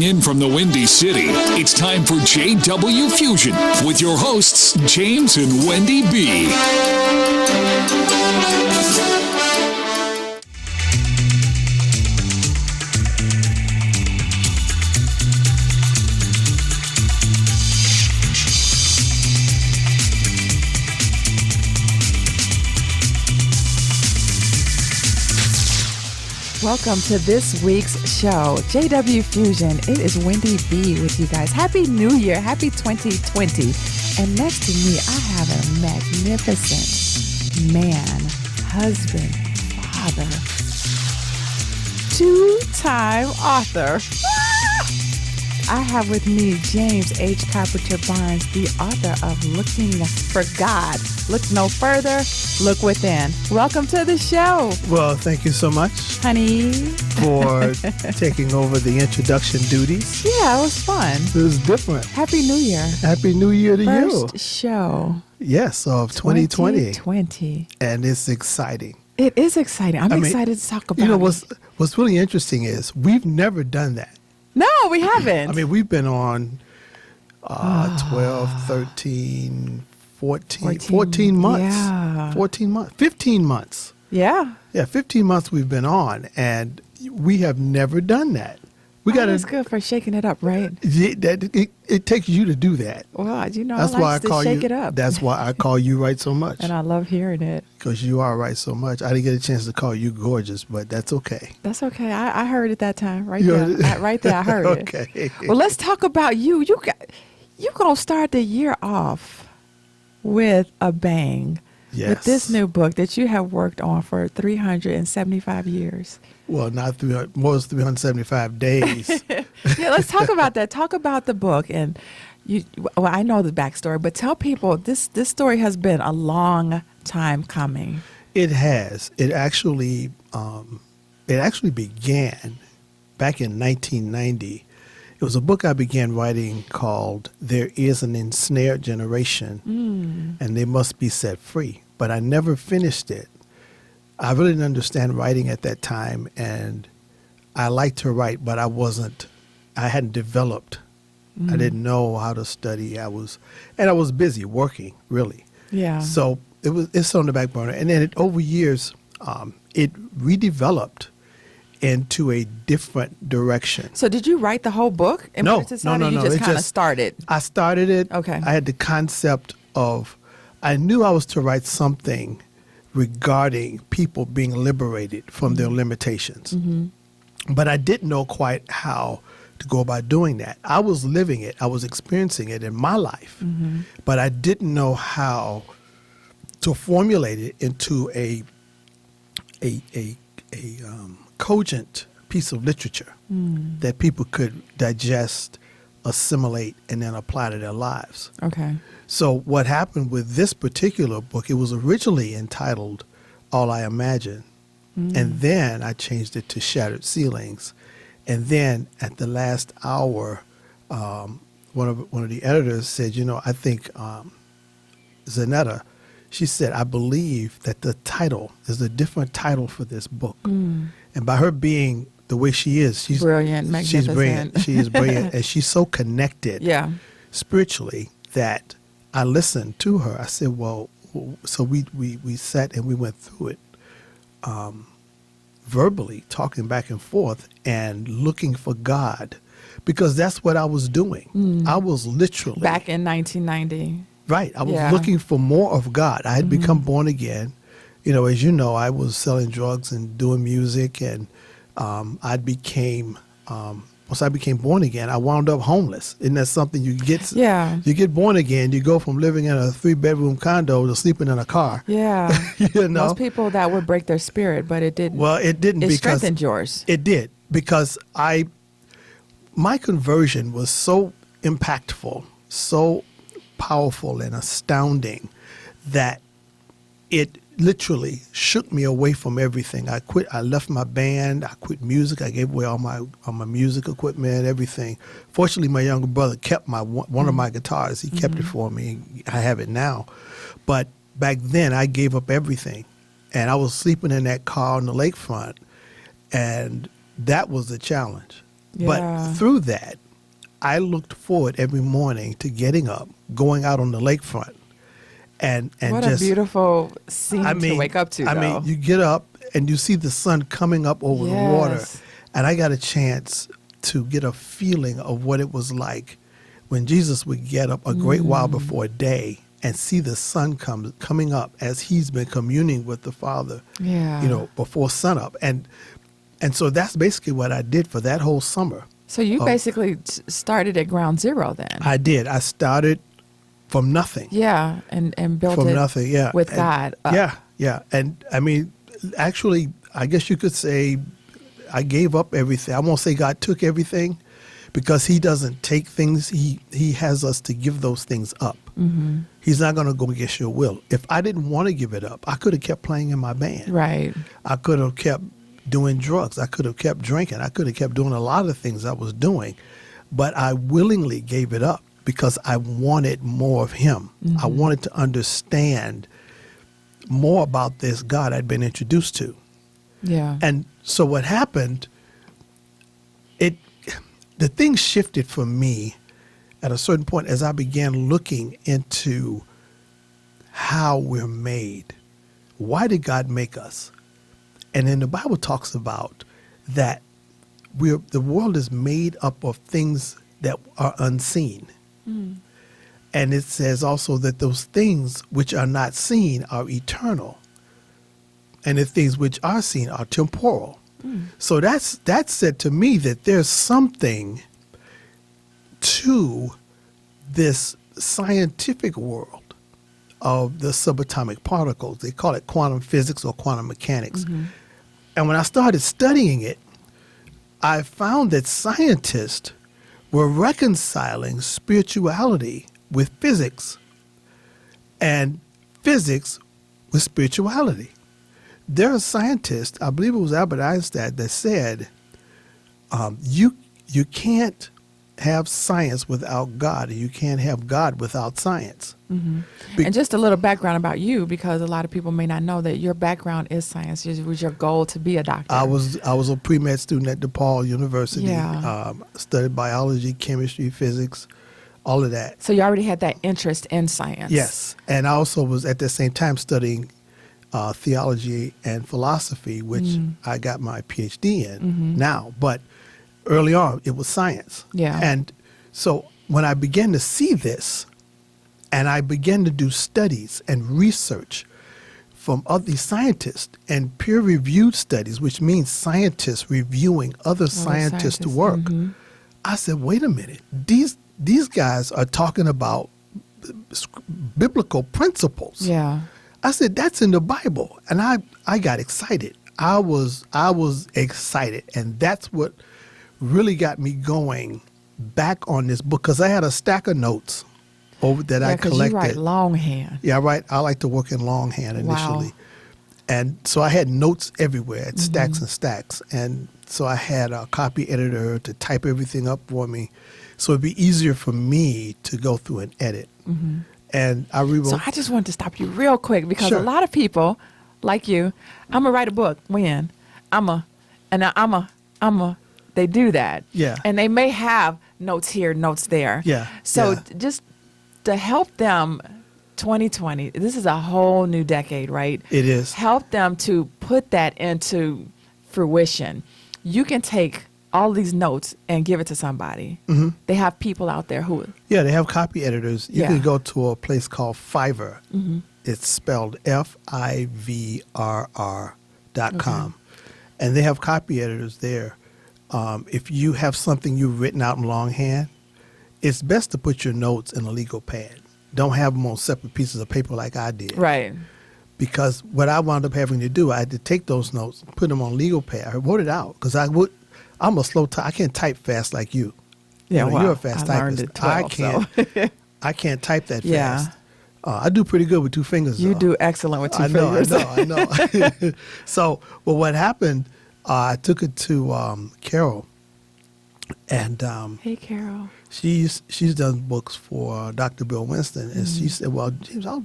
in from the Windy City, it's time for JW Fusion with your hosts, James and Wendy B. Welcome to this week's show, JW Fusion. It is Wendy B with you guys. Happy New Year. Happy 2020. And next to me, I have a magnificent man, husband, father, two-time author. I have with me James H. Carpenter Barnes, the author of Looking for God. Look no further, look within. Welcome to the show. Well, thank you so much, honey, for taking over the introduction duties. Yeah, it was fun. It was different. Happy New Year. Happy New Year to you. First show. Yes, of 2020. 2020. And it's exciting. It is exciting. I'm excited to talk about it. You know, what's really interesting is we've never done that. No, we haven't. I mean, we've been on 12, 13, 14 months. Yeah. 14 months. 15 months. Yeah. Yeah, 15 months we've been on, and we have never done that. That's good for shaking it up, right? It takes you to do that. Well, you know, that's I like to shake it up. That's why I call you right so much. And I love hearing it. Because you are right so much. I didn't get a chance to call you gorgeous, but that's okay. That's okay. I heard it that time. Right there. Right there, I heard it. Okay. Well, let's talk about you. You going to start the year off with a bang. Yes. With this new book that you have worked on for 375 years. Well, not 300, more than 375 days. Yeah, let's talk about that. Talk about the book. And I know the backstory, but tell people this story has been a long time coming. It has. It actually began back in 1990. It was a book I began writing called There Is an Ensnared Generation, and They Must Be Set Free. But I never finished it. I really didn't understand writing at that time, and I liked to write, but I hadn't developed. I didn't know how to study. I was busy working, really. Yeah. So it's on the back burner. And then over years, it redeveloped into a different direction. So did you write the whole book? No. You just kind of started? I started it. Okay. I had the concept of, I knew I was to write something regarding people being liberated from their limitations. Mm-hmm. But I didn't know quite how to go about doing that. I was living it. I was experiencing it in my life. Mm-hmm. But I didn't know how to formulate it into a cogent piece of literature that people could digest, assimilate, and then apply to their lives. Okay. So what happened with this particular book, it was originally entitled All I Imagine, and then I changed it to Shattered Ceilings. And then at the last hour, one of the editors said, I think Zanetta, she said, I believe that the title is a different title for this book. And by her being the way she is, she's brilliant, magnificent. She's brilliant. She is brilliant, and she's so connected spiritually that I listened to her. I said, well, so we sat and we went through it verbally, talking back and forth and looking for God, because that's what I was doing. I was literally. Back in 1990. Right. I was looking for more of God. I had become born again. As you know, I was selling drugs and doing music, and once I became born again, I wound up homeless. Isn't that something you get? Yeah. You get born again, you go from living in a 3-bedroom condo to sleeping in a car. Yeah. Most people that would break their spirit, but it didn't. Well, it didn't. It because strengthened yours. It did, because my conversion was so impactful, so powerful and astounding that it literally shook me away from everything. I quit. I left my band. I quit music. I gave away all my music equipment, everything. Fortunately, my younger brother kept one of my guitars. He kept it for me. I have it now. But back then, I gave up everything, and I was sleeping in that car on the lakefront, and that was the challenge. Yeah. But through that, I looked forward every morning to getting up, going out on the lakefront, and What just a beautiful scene to wake up to, I though. mean, you get up and you see the sun coming up over the water, Yes. and I got a chance to get a feeling of what it was like when Jesus would get up a great while before day and see the sun coming up as he's been communing with the Father, Yeah. before sunup. And so that's basically what I did for that whole summer. So you basically started at ground zero then. I did. I started from nothing. Yeah, and built From it nothing, yeah. with And- God. Yeah. And I mean, actually, I guess you could say I gave up everything. I won't say God took everything, because he doesn't take things. He has us to give those things up. Mm-hmm. He's not going to go against your will. If I didn't want to give it up, I could have kept playing in my band. Right. I could have kept doing drugs. I could have kept drinking. I could have kept doing a lot of things I was doing. But I willingly gave it up because I wanted more of him. Mm-hmm. I wanted to understand more about this God I'd been introduced to. Yeah. And so what happened, the thing shifted for me at a certain point as I began looking into how we're made. Why did God make us? And then the Bible talks about that the world is made up of things that are unseen. Mm. And it says also that those things which are not seen are eternal. And the things which are seen are temporal. So that said to me that there's something to this scientific world of the subatomic particles. They call it quantum physics or quantum mechanics. Mm-hmm. And when I started studying it, I found that scientists were reconciling spirituality with physics and physics with spirituality. There are scientists, I believe it was Albert Einstein, that said, you can't have science without God, and you can't have God without science. Mm-hmm. And just a little background about you, because a lot of people may not know that your background is science. It was your goal to be a doctor. I was a pre-med student at DePaul University. Yeah. Studied biology, chemistry, physics, all of that. So you already had that interest in science. Yes, and I also was at the same time studying theology and philosophy, which I got my PhD in now. But early on, it was science. Yeah. And so when I began to see this, and I began to do studies and research from other scientists and peer-reviewed studies, which means scientists reviewing other scientists' work, I said, wait a minute, these guys are talking about biblical principles. Yeah. I said, that's in the Bible. And I got excited. I was excited. And that's what really got me going back on this book, because I had a stack of notes that I collected. You write longhand. Yeah, I like to work in longhand initially. Wow. And so I had notes everywhere, stacks and stacks. And so I had a copy editor to type everything up for me, so it'd be easier for me to go through and edit. And I rewrote. So I just wanted to stop you real quick, because Sure. a lot of people like you, I'm going to write a book when they do that. Yeah. And they may have notes here, notes there. Yeah, So yeah. just to help them, 2020, this is a whole new decade, right? It is. Help them to put that into fruition. You can take all these notes and give it to somebody. They have people out there who... Yeah, they have copy editors. You Yeah. can go to a place called Fiverr. It's spelled FIVRR.com. And they have copy editors there. If you have something you've written out in longhand, it's best to put your notes in a legal pad. Don't have them on separate pieces of paper like I did. Right. Because what I wound up having to do, I had to take those notes, put them on legal pad. I wrote it out because I'm a slow type. I can't type fast like you. Yeah, You're a fast I learned typist. at 12, so. I can't type that Yeah. fast. I do pretty good with two fingers. You though. do excellent with two I know, fingers. I know. So, well, what happened? I took it to Carol, and Hey, Carol. she's done books for Dr. Bill Winston, and she said, "Well, James, I'll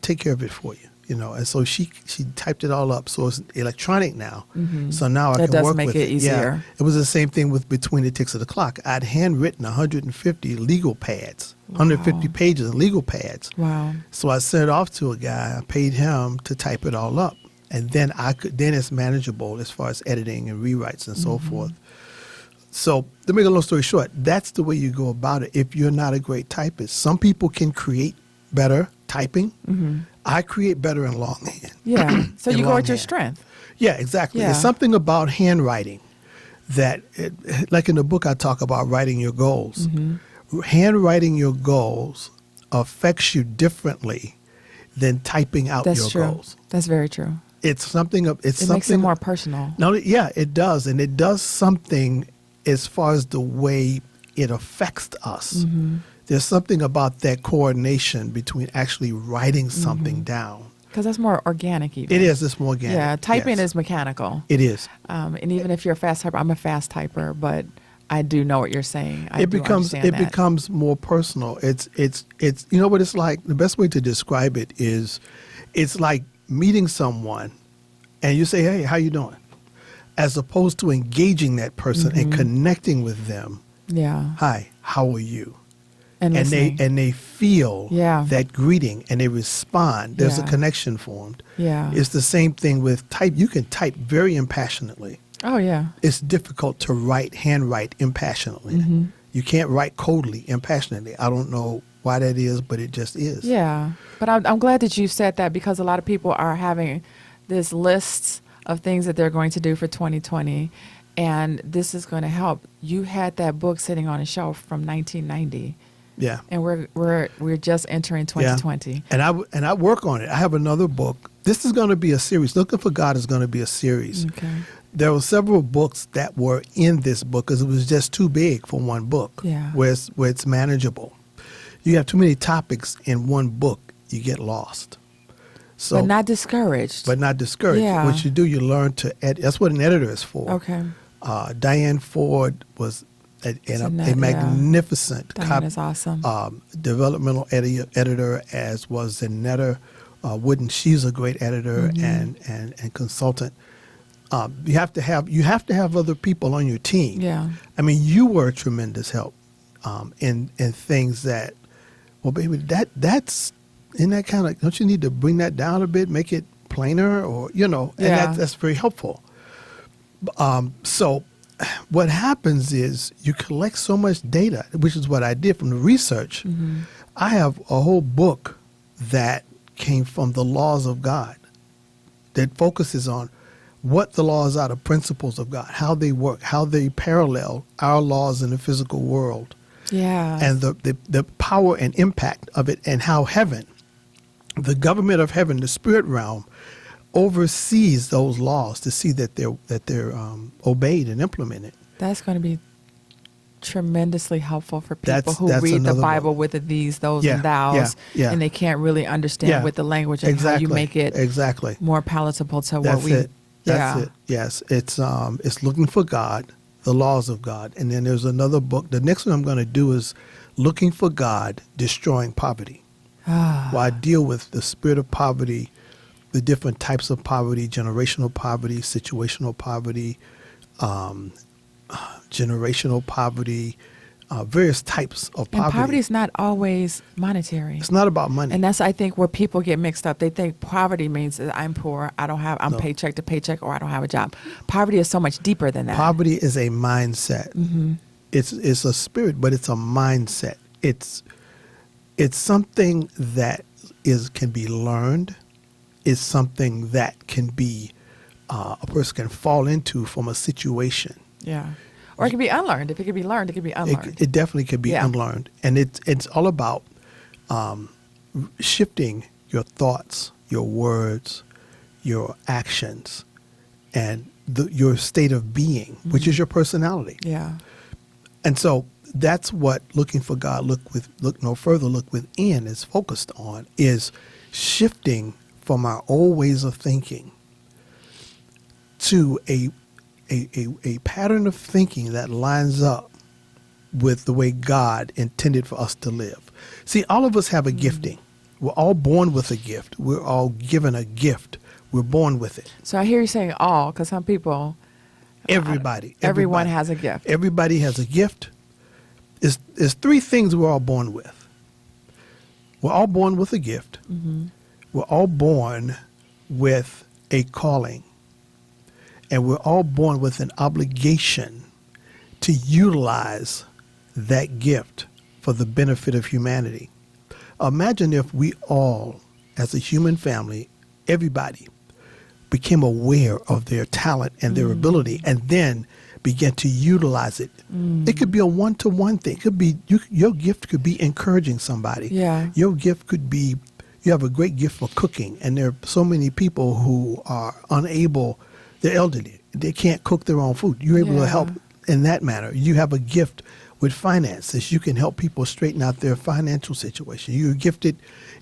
take care of it for you. and so she typed it all up. So it's electronic now. So now I That can does work make with it it. easier. Yeah. It was the same thing with Between the Ticks of the Clock. I'd handwritten 150 legal pads, 150 pages of legal pads. Wow. So I sent it off to a guy. I paid him to type it all up. And then then it's manageable as far as editing and rewrites and so forth. So to make a long story short, that's the way you go about it. If you're not a great typist, some people can create better typing. I create better in longhand. Yeah. So In you go at your longhand. strength. Yeah, exactly. Yeah. There's something about handwriting that, like in the book, I talk about writing your goals. Handwriting your goals affects you differently than typing out That's your true. goals. That's very true. It's something. It's It something makes it more personal. No, yeah, it does, and it does something as far as the way it affects us. There's something about that coordination between actually writing something down. Because that's more organic even. It is. It's more organic. Yeah, typing yes. is mechanical. It is. And even if you're a fast typer, I'm a fast typer, but I do know what you're saying. It becomes more personal. It's you know what it's like? The best way to describe it is it's like meeting someone and you say, "Hey, how you doing?" As opposed to engaging that person and connecting with them. Yeah. "Hi, how are you?" And listening. they feel Yeah. that greeting and they respond. There's a Yeah. connection formed. Yeah. It's the same thing with type. You can type very impassionately. Oh, yeah. It's difficult to handwrite impassionately. You can't write coldly, impassionately. I don't know why that is, but it just is. Yeah. But I'm glad that you said that, because a lot of people are having this list of things that they're going to do for 2020, and this is going to help. You had that book sitting on a shelf from 1990. Yeah. And we're just entering 2020. Yeah. And I work on it. I have another book. This is going to be a series. Looking for God is going to be a series. Okay. There were several books that were in this book because it was just too big for one book. Yeah. Where it's manageable. You have too many topics in one book, you get lost. So, But not discouraged. But not discouraged. Yeah. What you do, you learn to edit. That's what an editor is for. Okay. Diane Ford was a magnificent Diane is awesome. developmental editor, as was Zanetta Wooden. She's a great editor and consultant. You have to have other people on your team. Yeah. I mean, you were a tremendous help in things that, well, baby, that's in that kind of. Don't you need to bring that down a bit, make it plainer, or and that's very helpful. So what happens is you collect so much data, which is what I did from the research. I have a whole book that came from the laws of God that focuses on what the laws are, the principles of God, how they work, how they parallel our laws in the physical world, and the power and impact of it, and how heaven, the government of heaven, the spirit realm, oversees those laws to see that they're obeyed and implemented. That's going to be tremendously helpful for people That's who read the another Bible book. with the these, those, Yeah, and thous, yeah. and they can't really understand with the language and how you make it exactly more palatable to what That's we. it. That's it. Yes, it's Looking for God, the laws of God, and then there's another book. The next one I'm going to do is Looking for God, Destroying Poverty. Well, I deal with the spirit of poverty, the different types of poverty, generational poverty, situational poverty, generational poverty, various types of poverty. And poverty is not always monetary. It's not about money. And that's, I think, where people get mixed up. They think poverty means that I'm poor, I'm paycheck to paycheck, or I don't have a job. Poverty is so much deeper than that. Poverty is a mindset. It's a spirit, but it's a mindset. It's something that can be learned. It's something that can be a person can fall into from a situation. Yeah. Or it can be unlearned. If it can be learned, it can be unlearned. It definitely can be unlearned. And it's all about shifting your thoughts, your words, your actions, and your state of being, which is your personality. Yeah. And so that's what Looking for God, Look No Further, Look Within is focused on, is shifting from our old ways of thinking to a pattern of thinking that lines up with the way God intended for us to live. See, all of us have a gifting. We're all born with a gift. We're all given a gift. We're born with it. So I hear you saying all, because some people, everyone has a gift. Everybody has a gift. There's three things we're all born with. We're all born with a gift. Mm-hmm. We're all born with a calling. And we're all born with an obligation to utilize that gift for the benefit of humanity. Imagine if we all, as a human family, everybody, became aware of their talent and their ability and then began to utilize it. It could be a one-to-one thing. It could be your gift could be encouraging somebody. Yeah. Your gift could be, you have a great gift for cooking, and there are so many people who are unable, they're elderly, they can't cook their own food. You're able to help in that manner. You have a gift with finances. You can help people straighten out their financial situation. You're gifted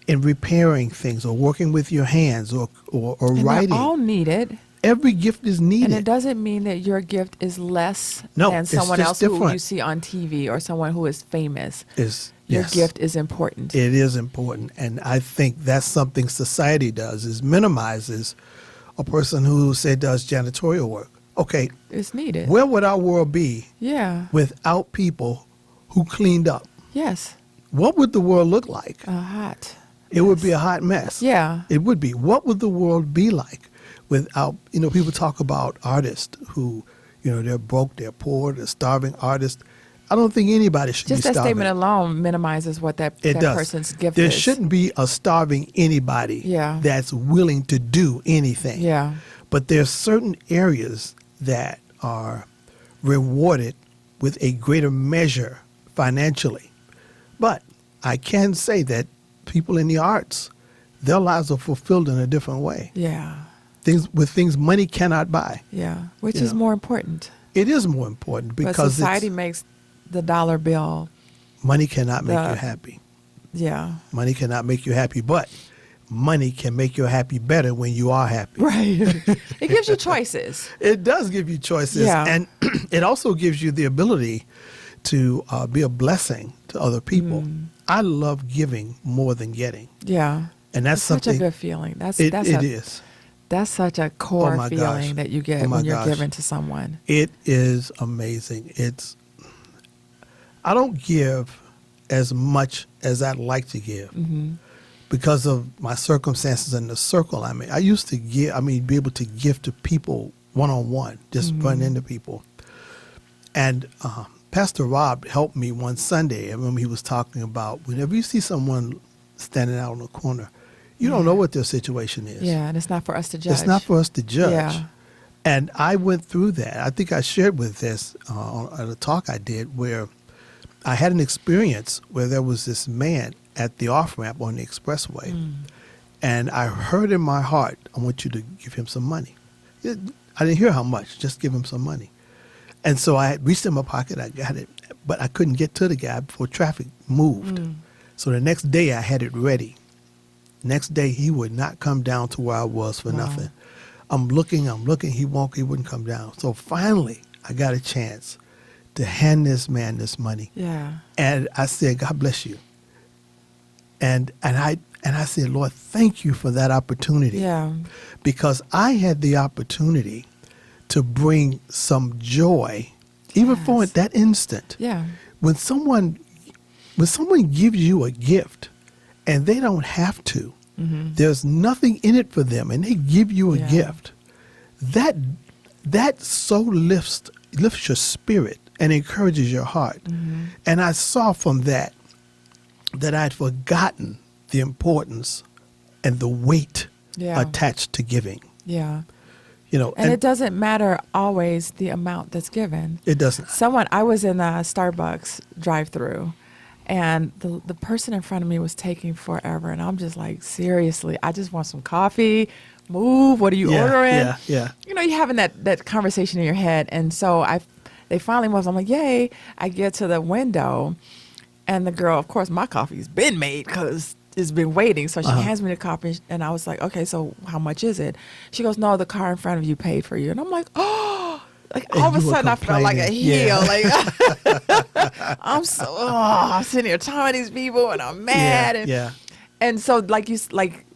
in repairing things or working with your hands or and writing. They're all needed. Every gift is needed. And it doesn't mean that your gift is less No, than it's someone just else who different. you see on TV or someone who is famous. Your Yes. gift is important. It is important. And I think that's something society does, is minimizes a person who, say, does janitorial work. Okay, It's needed. where would our world be Yeah. without people who cleaned up? Yes. What would the world look like? Hot. It would be a hot mess. Yeah. It would be. What would the world be like without, people talk about artists who, they're broke, they're poor, they're starving artists. I don't think anybody should Just be that starving. statement alone minimizes what that does. person's gift There is. shouldn't be a starving anybody that's willing to do anything. Yeah. But there's certain areas that are rewarded with a greater measure financially. But I can say that people in the arts, their lives are fulfilled in a different way. Yeah. Things money cannot buy. Yeah. Which is more important. It is more important But because society makes the dollar bill. money cannot make you happy. Yeah. Money cannot make you happy, but money can make you happy better when you are happy. Right. It gives you choices. It does give you choices. Yeah. And it also gives you the ability to be a blessing to other people. I love giving more than getting. Yeah. And that's Such something. a good feeling. It is. That's such a core my feeling gosh. that you get Oh my when you're gosh. giving to someone. It is amazing. I don't give as much as I'd like to give because of my circumstances and the circle I'm in. I used to be able to give to people one-on-one, just run into people. And Pastor Rob helped me one Sunday. I remember he was talking about whenever you see someone standing out on the corner, you don't know what their situation is. Yeah, and it's not for us to judge. It's not for us to judge. Yeah. And I went through that. I think I shared with this at a talk I did where I had an experience where there was this man at the off-ramp on the expressway. And I heard in my heart, I want you to give him some money. I didn't hear how much, just give him some money. And so I reached in my pocket, I got it, but I couldn't get to the guy before traffic moved. So the next day I had it ready. Next day he would not come down to where I was for nothing. I'm looking, he wouldn't come down. So finally I got a chance to hand this man this money. Yeah. And I said, God bless you. And I said, Lord, thank you for that opportunity. Yeah. Because I had the opportunity to bring some joy, even for that instant. Yeah. When someone gives you a gift and they don't have to, there's nothing in it for them, and they give you a gift, that so lifts your spirit and encourages your heart. And I saw from that I'd forgotten the importance and the weight attached to giving. Yeah. And it doesn't matter always the amount that's given. It doesn't. I was in a Starbucks drive-through, and the person in front of me was taking forever, and I'm just like, seriously, I just want some coffee. Move. What are you ordering? Yeah. You're having that conversation in your head, and so they finally was. I'm like, yay! I get to the window, and the girl, of course, my coffee's been made because it's been waiting. So she hands me the coffee, and I was like, okay, so how much is it? She goes, no, the car in front of you paid for you. And I'm like, oh, like all of a sudden I felt like a heel. Like I'm sitting here talking to these people, and I'm mad. And so, like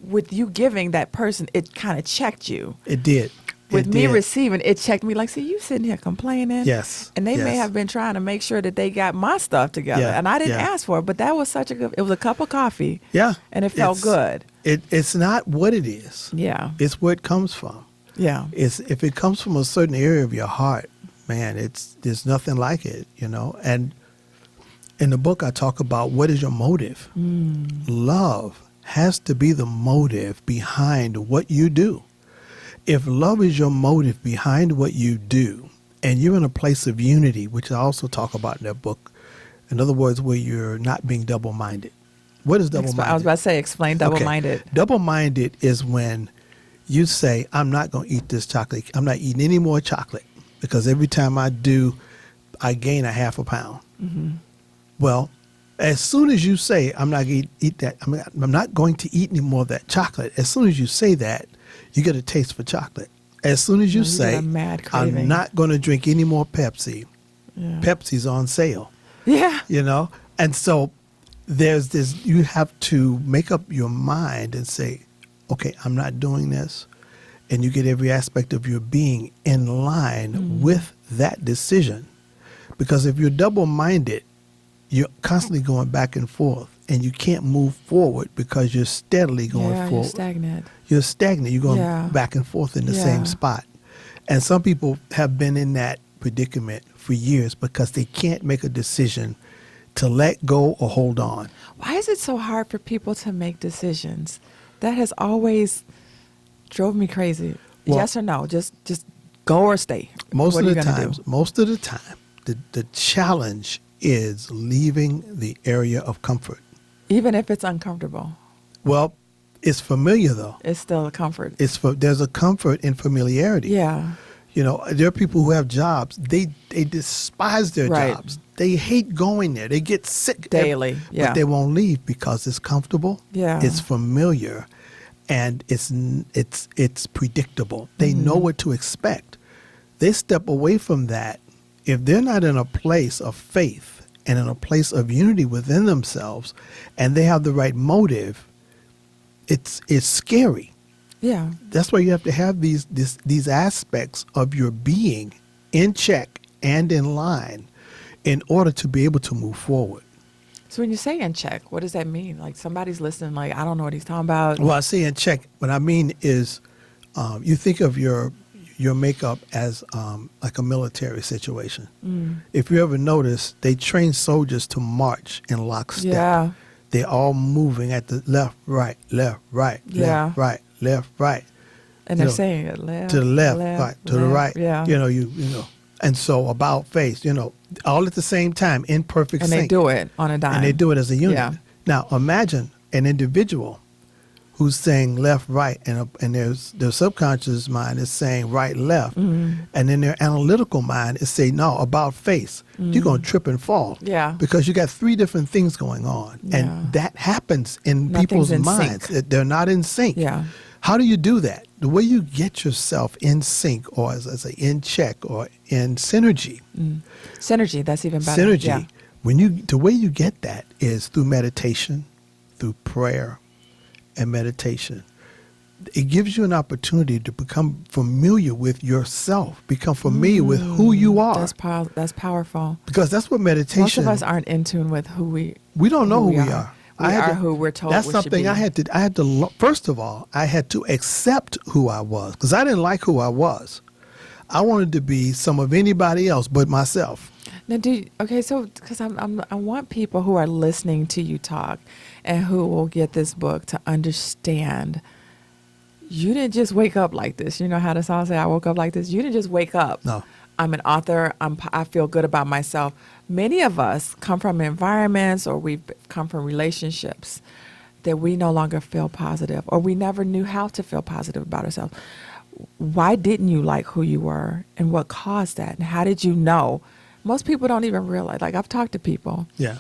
with you giving that person, it kind of checked you. It did. With It me did. receiving, it checked me. Like, see, you sitting here complaining. Yes. And they may Yes. have been trying to make sure that they got my stuff together. Yeah, And I didn't yeah. ask for it, but that was such a good, it was a cup of coffee. Yeah. And it felt good. It's not what it is. Yeah. It's where it comes from. Yeah. It's if it comes from a certain area of your heart, man, there's nothing like it, you know. And in the book, I talk about what is your motive. Love has to be the motive behind what you do. If love is your motive behind what you do, and you're in a place of unity, which I also talk about in that book, in other words, where you're not being double-minded. What is double-minded? I was about to say, explain double-minded. Okay. Double-minded is when you say, I'm not going to eat this chocolate. I'm not eating any more chocolate because every time I do, I gain a half a pound. Well, as soon as you say, I'm not going to eat that, I'm not going to eat any more of that chocolate, as soon as you say that, you get a taste for chocolate. As soon as you say, get a mad craving. I'm not going to drink any more Pepsi, Yeah. Pepsi's on sale, Yeah. you know? And so there's this, you have to make up your mind and say, okay, I'm not doing this. And you get every aspect of your being in line with that decision. Because if you're double-minded, you're constantly going back and forth, and you can't move forward because you're steadily going Yeah, forward. you're stagnant. You're stagnant. You're going Yeah. back and forth in the Yeah. same spot. And some people have been in that predicament for years because they can't make a decision to let go or hold on. Why is it so hard for people to make decisions? That has always drove me crazy. Well- Yes or no? Just go or stay. Most What of are the you gonna times, do? the challenge is leaving the area of comfort. Even if it's uncomfortable, Well, it's familiar though. it's still a comfort. There's a comfort in familiarity. Yeah. You know, there are people who have jobs. They despise their Right. jobs. They hate going there. They get sick Daily, yeah. But they won't leave because it's comfortable. Yeah. It's familiar, and it's predictable. They Mm-hmm. know what to expect. They step away from that if they're not in a place of faith and in a place of unity within themselves, and they have the right motive. It's scary. Yeah. That's why you have to have these aspects of your being in check and in line in order to be able to move forward. So when you say in check, what does that mean? Like somebody's listening, like, I don't know what he's talking about. Well, I say in check. What I mean is you think of your makeup as like a military situation. If you ever notice, they train soldiers to march in lockstep. Yeah. They're all moving at the left, right, Yeah. left, right, left, right. And You they're know, saying it left, to the left, right, to the left. right. Yeah. You know, you know. And so about face, you know, all at the same time in perfect And sync. they do it on a dime. And they do it as a unit. Yeah. Now imagine an individual who's saying left, right, and their subconscious mind is saying right, left, Mm-hmm. and then their analytical mind is saying no, about face. You're going to trip and fall. Yeah. Because you got three different things going on, Yeah. and that happens in Nothing's people's in minds. sync. They're not in sync. Yeah. How do you do that? The way you get yourself in sync, or as I say, in check, or in synergy. Synergy, that's even better. Synergy. Yeah. The way you get that is through meditation, through prayer and meditation. It gives you an opportunity to become familiar with yourself, become familiar with who you are. That's powerful. Because that's what meditation. Most of us aren't in tune with who we. We don't know who we are. We are who we're told That's we should something be. I had to. First of all, I had to accept who I was because I didn't like who I was. I wanted to be some of anybody else but myself. Now, so because I want people who are listening to you talk, and who will get this book to understand. You didn't just wake up like this. You know how the song say, "I woke up like this." You didn't just wake up. No. I'm an author. I feel good about myself. Many of us come from environments, or we've come from relationships that we no longer feel positive, or we never knew how to feel positive about ourselves. Why didn't you like who you were, and what caused that? And how did you know? Most people don't even realize. Like, I've talked to people. Yeah.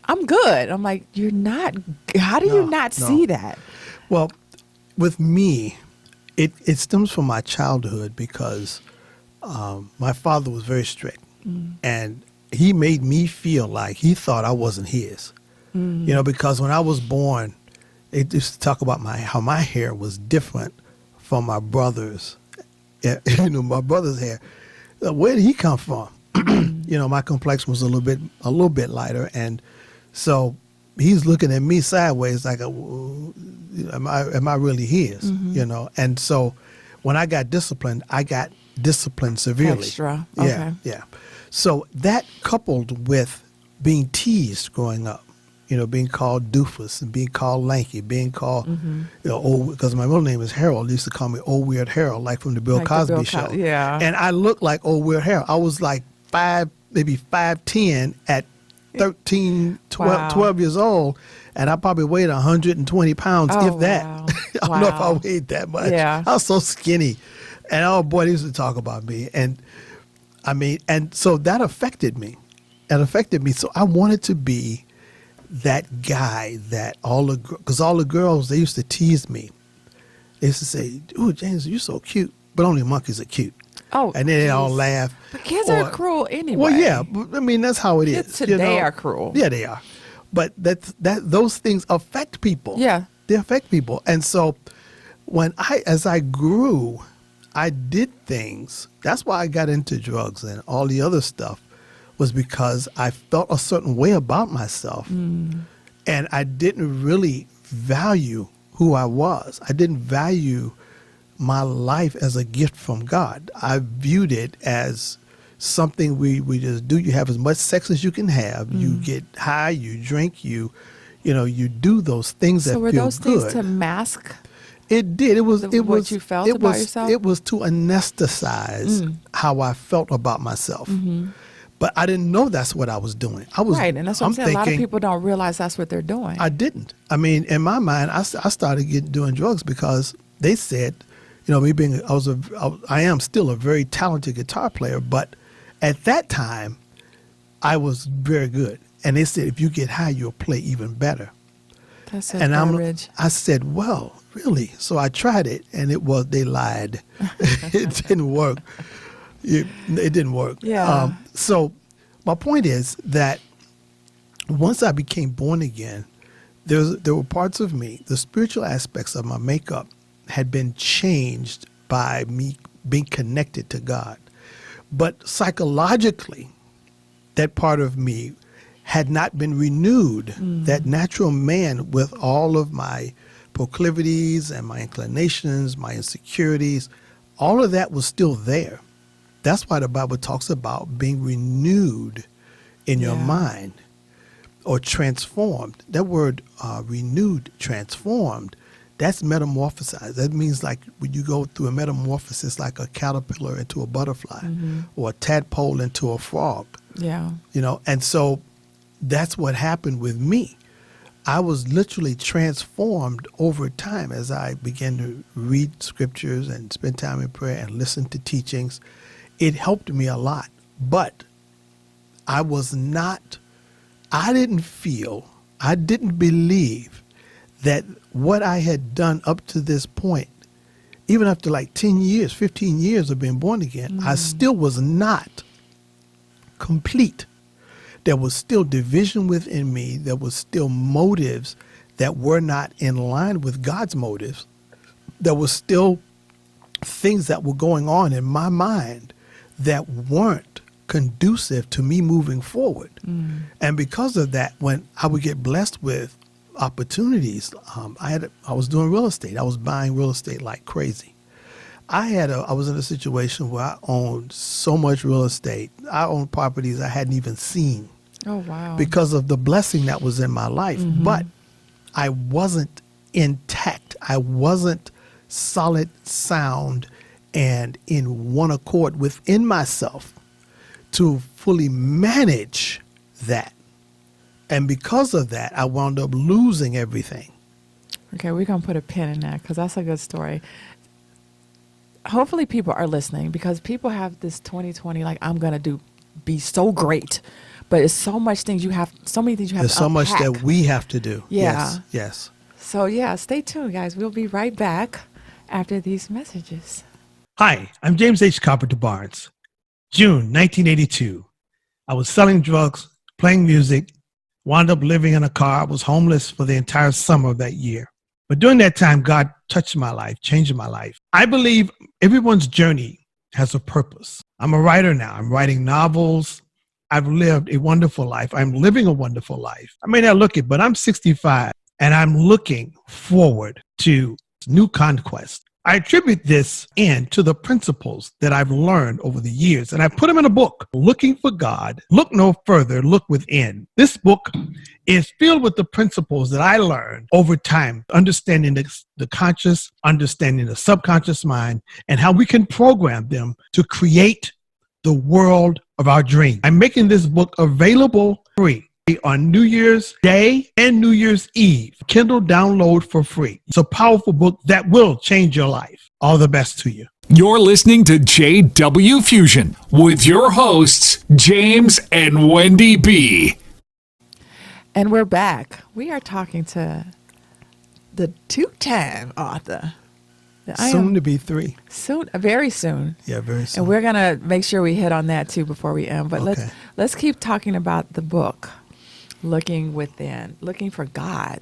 I'm good. I'm like, you're not. How do you No, not no. see that? Well, with me, it stems from my childhood because my father was very strict, and he made me feel like he thought I wasn't his. You know, because when I was born, They used to talk about how my hair was different from my brother's. Yeah, my brother's hair. Where did he come from? My complexion was a little bit lighter, and so he's looking at me sideways like, am I really his? And so when I got disciplined severely. Extra. Okay. Yeah. So that coupled with being teased growing up, being called doofus and being called lanky, being called, old, because my middle name is Harold. They used to call me Old Weird Harold, like from the Bill Cosby show. Yeah. And I looked like Old Weird Harold. I was like 5'10" at 13, 12 years old, and I probably weighed 120 pounds, if that. Wow. I don't know if I weighed that much. Yeah. I was so skinny. And oh boy, they used to talk about me. And so that affected me. So I wanted to be that guy that because all the girls, they used to tease me. They used to say, "Ooh, James, you're so cute," but only monkeys are cute. Oh, and then they all laugh. But kids are cruel anyway. Well, yeah, I mean that's how it is. Kids today are cruel. Yeah, they are. But those things affect people. Yeah, they affect people. And so as I grew, I did things. That's why I got into drugs and all the other stuff, was because I felt a certain way about myself, and I didn't really value who I was. I didn't value my life as a gift from God. I viewed it as something we just do. You have as much sex as you can have. You get high, you drink, you do those things that feel good. So were those things to mask? It did. What you felt about yourself? It was to anesthetize how I felt about myself. But I didn't know that's what I was doing. Right, and that's what I'm saying. A lot of people don't realize that's what they're doing. I didn't. I mean, in my mind, I started doing drugs because they said, me being, I am still a very talented guitar player, but at that time, I was very good. And they said, if you get high, you'll play even better. That's garbage. I said, well, really? So I tried it, and they lied. It didn't work. It didn't work. Yeah. So my point is that once I became born again, there were parts of me, the spiritual aspects of my makeup had been changed by me being connected to God. But psychologically, that part of me had not been renewed. That natural man with all of my proclivities and my inclinations, my insecurities, all of that was still there. That's why the Bible talks about being renewed in your mind or transformed. That word renewed, transformed, that's metamorphosized. That means like when you go through a metamorphosis, like a caterpillar into a butterfly or a tadpole into a frog. Yeah. And so that's what happened with me. I was literally transformed over time as I began to read scriptures and spend time in prayer and listen to teachings. It helped me a lot, but I didn't believe that what I had done up to this point, even after like 10 years, 15 years of being born again, I still was not complete. There was still division within me. There was still motives that were not in line with God's motives. There was still things that were going on in my mind that weren't conducive to me moving forward. And because of that, when I would get blessed with opportunities, I was doing real estate. I was buying real estate like crazy. I was in a situation where I owned so much real estate. I owned properties I hadn't even seen. Oh, wow. Because of the blessing that was in my life. But I wasn't intact. I wasn't solid, sound, and in one accord within myself to fully manage that. And because of that, I wound up losing everything. Okay, we're going to put a pin in that because that's a good story. Hopefully people are listening because people have this 2020, like, I'm going to be so great. But it's so many things you have to unpack. There's so much that we have to do. Yeah. Yes. So, stay tuned, guys. We'll be right back after these messages. Hi, I'm James H. Carpenter Barnes. June 1982. I was selling drugs, playing music, wound up living in a car. I was homeless for the entire summer of that year. But during that time, God touched my life, changed my life. I believe everyone's journey has a purpose. I'm a writer now. I'm writing novels. I've lived a wonderful life. I'm living a wonderful life. I may not look it, but I'm 65 and I'm looking forward to new conquest. I attribute this to the principles that I've learned over the years, and I put them in a book, Looking for God, Look No Further, Look Within. This book is filled with the principles that I learned over time, understanding the conscious, understanding the subconscious mind, and how we can program them to create the world of our dreams. I'm making this book available free on New Year's Day and New Year's Eve. Kindle download for free. It's a powerful book that will change your life. All the best to you. You're listening to JW Fusion with your hosts, James and Wendy B. And we're back. We are talking to the two-time author. Soon to be 3. Soon, very soon. Yeah, very soon. And we're gonna make sure we hit on that too before we end. But Okay. let's keep talking about the book, Looking Within, Looking for God.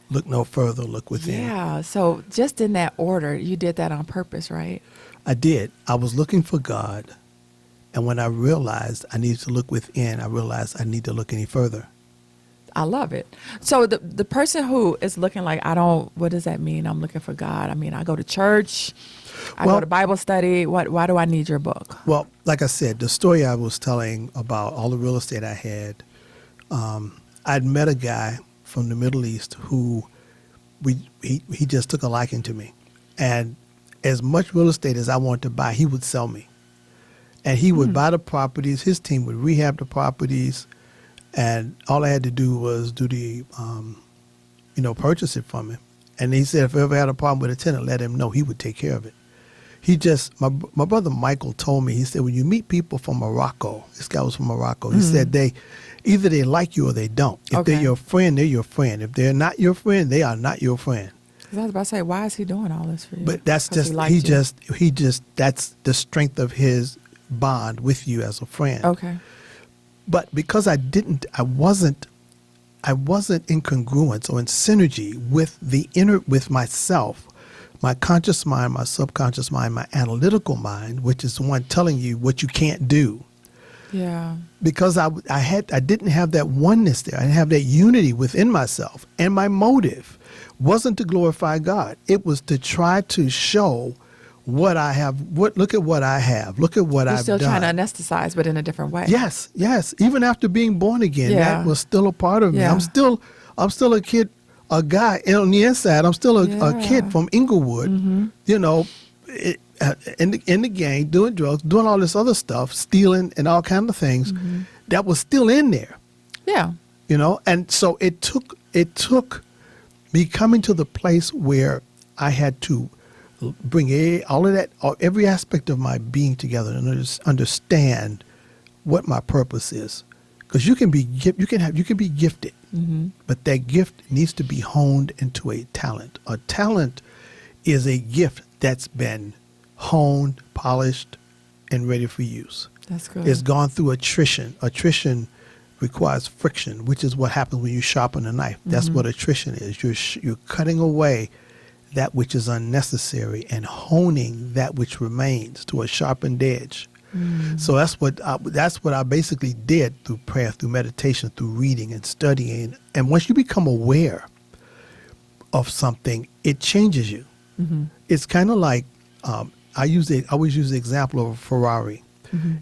Look no further, look within. Yeah. So just in that order, you did that on purpose, right? I did. I was looking for God. And when I realized I needed to look within, I realized I need to look any further. I love it. So the person who is looking like, what does that mean? I'm looking for God. I mean, I go to church, I go to Bible study. Why do I need your book? Well, like I said, the story I was telling about all the real estate I had, I'd met a guy from the Middle East who he just took a liking to me. And as much real estate as I wanted to buy, he would sell me. And he would buy the properties. His team would rehab the properties. And all I had to do was do the, purchase it from him. And he said if I ever had a problem with a tenant, let him know. He would take care of it. My brother Michael told me, he said, when you meet people from Morocco, this guy was from Morocco, he said either they like you or they don't. If they're your friend, they're your friend. If they're not your friend, they are not your friend. I was about to say, why is he doing all this for you? But that's that's the strength of his bond with you as a friend. Okay. But because I wasn't in congruence or in synergy with myself, my conscious mind, my subconscious mind, my analytical mind, which is the one telling you what you can't do. Yeah. Because I didn't have that oneness there. I didn't have that unity within myself. And my motive wasn't to glorify God. It was to try to show what I have. Look at what I have. Look at what I've done. You're still trying to anesthetize, but in a different way. Yes. Even after being born again, that was still a part of me. Yeah. I'm still a kid, a guy on the inside. I'm still a kid from Inglewood. In the gang, doing drugs, doing all this other stuff, stealing and all kinds of things that was still in there. Yeah. And so it took me coming to the place where I had to bring every aspect of my being together and understand what my purpose is. Because you can be gifted, but that gift needs to be honed into a talent. A talent is a gift that's been honed, polished, and ready for use. That's good. It's gone through attrition. Attrition requires friction, which is what happens when you sharpen a knife. That's what attrition is. You're cutting away that which is unnecessary and honing that which remains to a sharpened edge. So that's what I basically did through prayer, through meditation, through reading and studying. And once you become aware of something, it changes you. It's kind of like I always use the example of a Ferrari.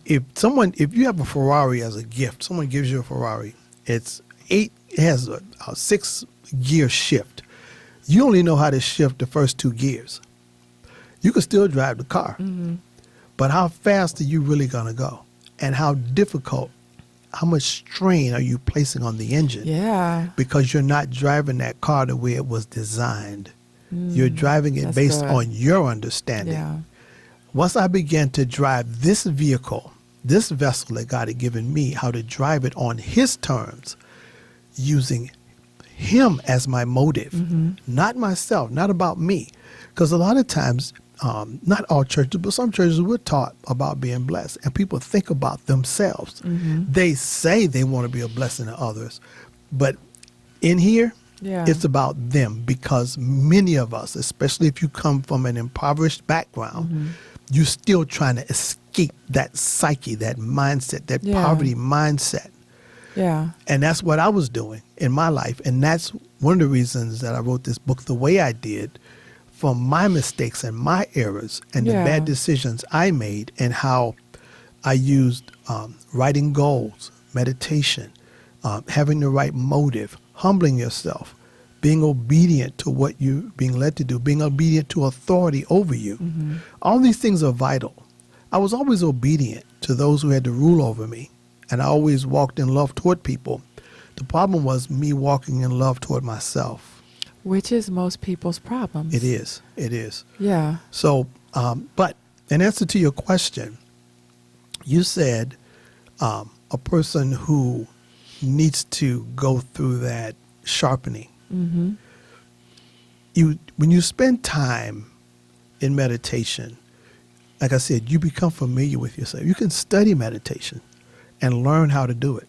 If you have a Ferrari as a gift, someone gives you a Ferrari, it has a 6-gear shift. You only know how to shift the first 2 gears. You can still drive the car, but how fast are you really going to go? And how much strain are you placing on the engine? Yeah. Because you're not driving that car the way it was designed. You're driving it based on your understanding. Yeah. Once I began to drive this vehicle, this vessel that God had given me, how to drive it on His terms, using Him as my motive, not myself, not about me. Because a lot of times, not all churches, but some churches were taught about being blessed, and people think about themselves. They say they want to be a blessing to others, but in here, Yeah. It's about them, because many of us, especially if you come from an impoverished background, you're still trying to escape that psyche, that mindset, that Yeah. poverty mindset. Yeah. And that's what I was doing in my life. And that's one of the reasons that I wrote this book the way I did, from my mistakes and my errors and the Yeah. bad decisions I made, and how I used writing goals, meditation, having the right motive, humbling yourself, being obedient to what you're being led to do, being obedient to authority over you. All these things are vital. I was always obedient to those who had to rule over me, and I always walked in love toward people. The problem was me walking in love toward myself. Which is most people's problems. It is. It is. Yeah. So, but in answer to your question, you said a person who needs to go through that sharpening. When you spend time in meditation, like I said, you become familiar with yourself. You can study meditation and learn how to do it.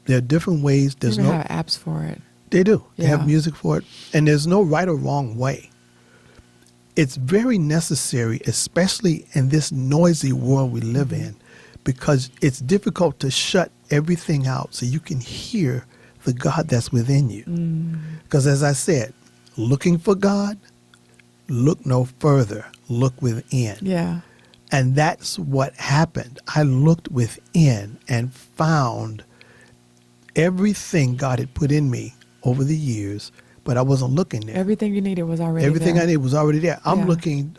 There are different ways. They even have apps for it. They do. They Yeah. have music for it. And there's no right or wrong way. It's very necessary, especially in this noisy world we live in, because it's difficult to shut everything out so you can hear the God that's within you. Because as I said, looking for God, look no further, look within. Yeah. And that's what happened. I looked within and found everything God had put in me over the years, but I wasn't looking there. Everything you needed was already Everything there. I needed was already there. I'm Yeah.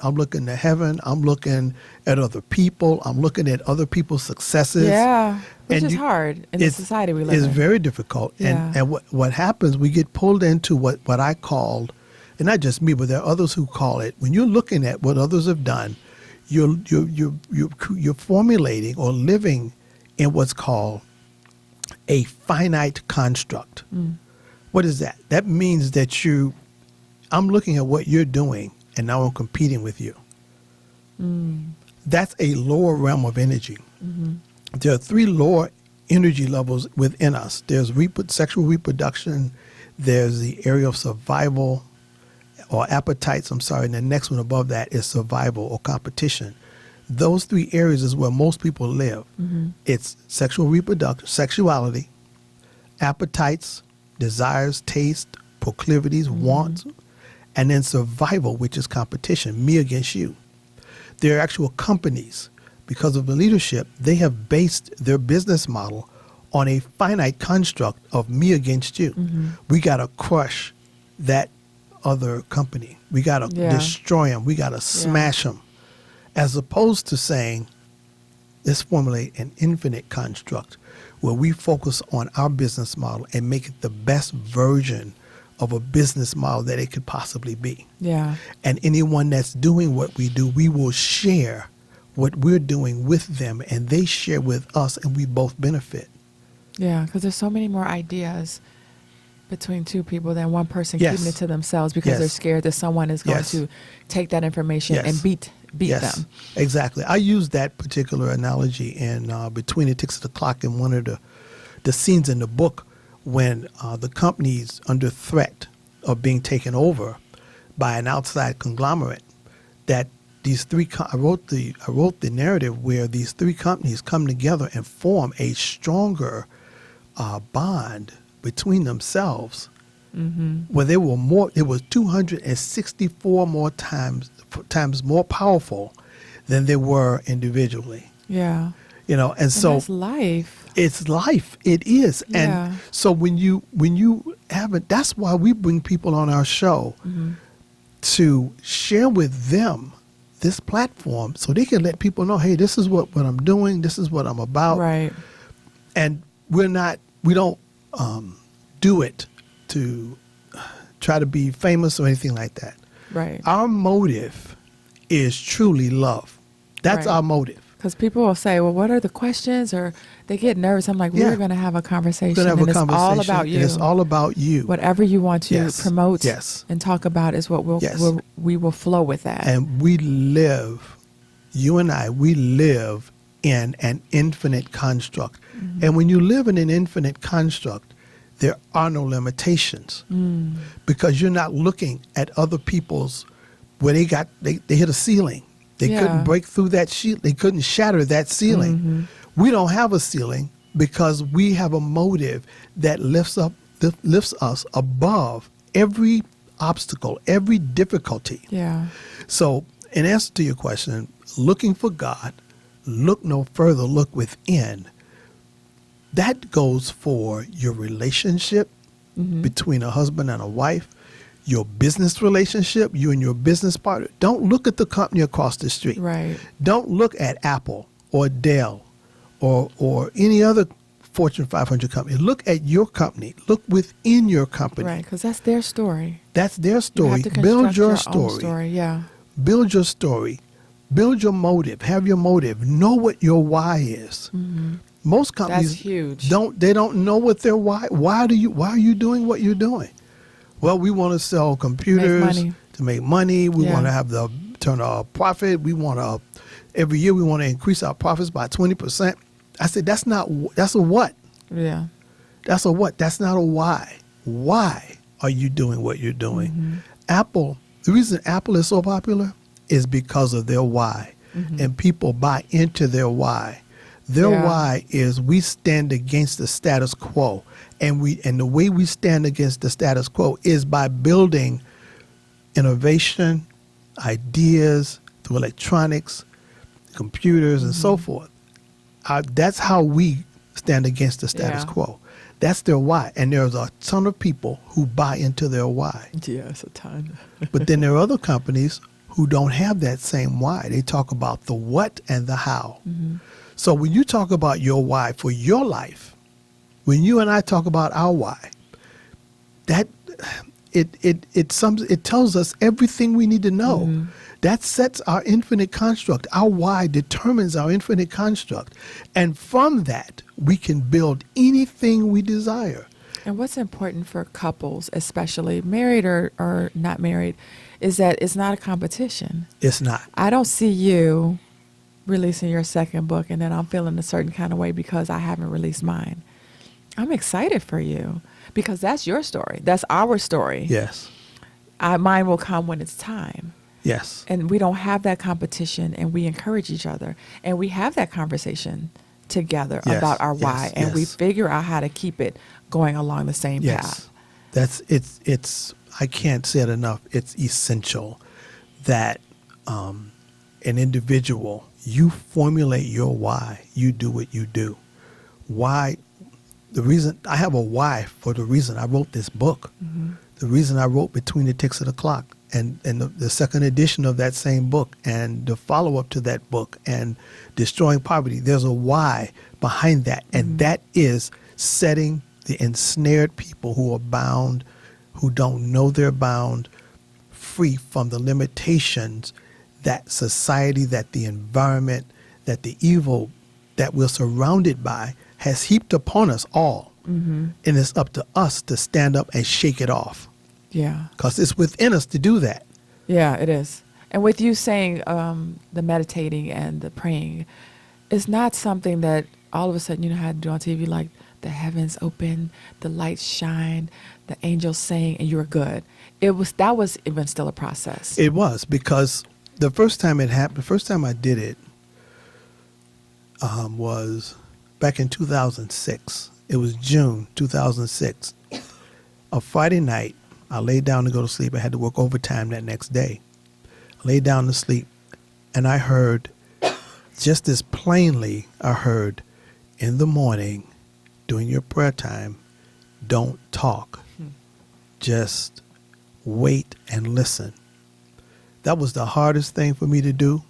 looking to heaven. I'm looking at other people. I'm looking at other people's successes. Yeah. Which And is you- hard in the It's- society we live It's in. very difficult. Yeah. And what happens, we get pulled into what I called, and not just me, but there are others who call it, when you're looking at what others have done, you're formulating or living in what's called a finite construct. What is that? That means that I'm looking at what you're doing, and now I'm competing with you. That's a lower realm of energy. There are 3 lower energy levels within us. There's sexual reproduction, there's the area of survival or appetites, and the next one above that is survival or competition. Those 3 areas is where most people live. It's sexual reproduction, sexuality, appetites, desires, taste, proclivities, wants, and then survival, which is competition, me against you. There are actual companies, because of the leadership, they have based their business model on a finite construct of me against you. We got to crush that other company. We got to Yeah. destroy them. We got to smash them. As opposed to saying, let's formulate an infinite construct where we focus on our business model and make it the best version of a business model that it could possibly be. Yeah. And anyone that's doing what we do, we will share what we're doing with them, and they share with us, and we both benefit. Yeah, because there's so many more ideas between 2 people than one person Yes. keeping it to themselves because Yes. they're scared that someone is going Yes. to take that information Yes. and beat Yes, them. exactly. I use that particular analogy in Between the Ticks of the Clock in one of the scenes in the book when the company's under threat of being taken over by an outside conglomerate. That these 3 I wrote the narrative where these 3 companies come together and form a stronger bond between themselves. Where they were more, it was 264 more times more powerful than they were individually. Yeah. And so that's life. it's life. It is. Yeah. And so when you have it, that's why we bring people on our show to share with them this platform so they can let people know, hey, this is what I'm doing. This is what I'm about. Right. And we don't do it to try to be famous or anything like that. Right. Our motive is truly love. That's Right. our motive. Because people will say, well, what are the questions? Or they get nervous. I'm like, Yeah. we're going to have a conversation. We're gonna have and a conversation. It's all about you. And it's all about you. Whatever you want to Yes. promote Yes. and talk about is what Yes. we will flow with that. And you and I, we live in an infinite construct. And when you live in an infinite construct, there are no limitations because you're not looking at other people's where they hit a ceiling. They couldn't break through that sheet. They couldn't shatter that ceiling. We don't have a ceiling because we have a motive that lifts us above every obstacle, every difficulty. Yeah. So in answer to your question, looking for God, look no further, look within. That goes for your relationship between a husband and a wife, your business relationship, you and your business partner. Don't look at the company across the street. Right. Don't look at Apple or Dell or any other Fortune 500 company. Look at your company. Look within your company. Right, because that's their story. That's their story. You have to Build your construct own story. Yeah. Build your story. Build your motive. Have your motive. Know what your why is. Most companies That's huge. don't know what their why. Why are you doing what you're doing? Well, we want to sell computers to make money. We want to turn our profit. Every year we want to increase our profits by 20%. I said, that's a what? Yeah. That's a what? That's not a why. Why are you doing what you're doing? Apple, the reason Apple is so popular is because of their why. And people buy into their why. Their why is we stand against the status quo. And the way we stand against the status quo is by building innovation, ideas through electronics, computers, and so forth. That's how we stand against the status quo. That's their why. And there's a ton of people who buy into their why. Yes, a ton. But then there are other companies who don't have that same why. They talk about the what and the how. So when you talk about your why for your life, when you and I talk about our why, that it tells us everything we need to know. That sets our infinite construct. Our why determines our infinite construct. And from that, we can build anything we desire. And what's important for couples, especially married or not married, is that it's not a competition. It's not. I don't see you releasing your second book and then I'm feeling a certain kind of way because I haven't released mine. I'm excited for you because that's your story. That's our story. Yes. Mine will come when it's time. Yes. And we don't have that competition and we encourage each other and we have that conversation together about our why and we figure out how to keep it going along the same path. It's I can't say it enough. It's essential that an individual, you formulate your why, you do what you do. Why? The reason I have a why for the reason I wrote this book, the reason I wrote Between the Ticks of the Clock and the second edition of that same book and the follow-up to that book and Destroying Poverty. There's a why behind that. And that is setting the ensnared people who are bound, who don't know they're bound, free from the limitations that society, that the environment, that the evil that we're surrounded by has heaped upon us all. And it's up to us to stand up and shake it off. Yeah. Because it's within us to do that. Yeah, it is. And with you saying the meditating and the praying, it's not something that all of a sudden, you know how to do on TV, like the heavens open, the lights shine, the angels sing, and you're good. That was even still a process. It was, because the first time it happened, the first time I did it was back in 2006. It was June 2006. A Friday night, I laid down to go to sleep. I had to work overtime that next day. I laid down to sleep, and I heard, just as plainly, I heard, in the morning, during your prayer time, don't talk. Just wait and listen. That was the hardest thing for me to do,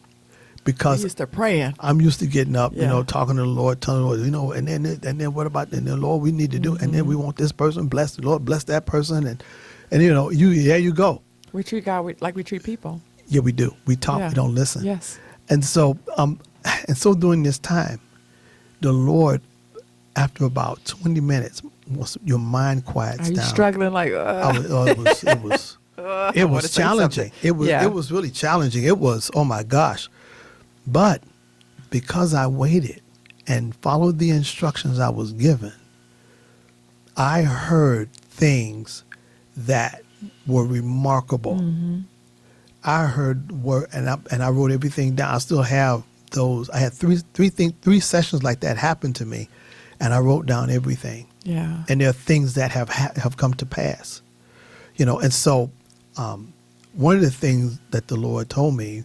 because used to praying. I'm used to getting up, talking to the Lord, telling the Lord, and then what about, and then Lord, we need to do, and then we want this person, bless the Lord, bless that person, and there you go. We treat God like we treat people. Yeah, we do. We talk, we don't listen. Yes. And so during this time, the Lord, after about 20 minutes, your mind quiets down. Are you struggling like? It was challenging. It was really challenging. It was, oh my gosh. But because I waited and followed the instructions I was given, I heard things that were remarkable. I heard and I wrote everything down. I still have those. I had three sessions like that happen to me, and I wrote down everything. Yeah. And there are things that have come to pass, And so, one of the things that the Lord told me,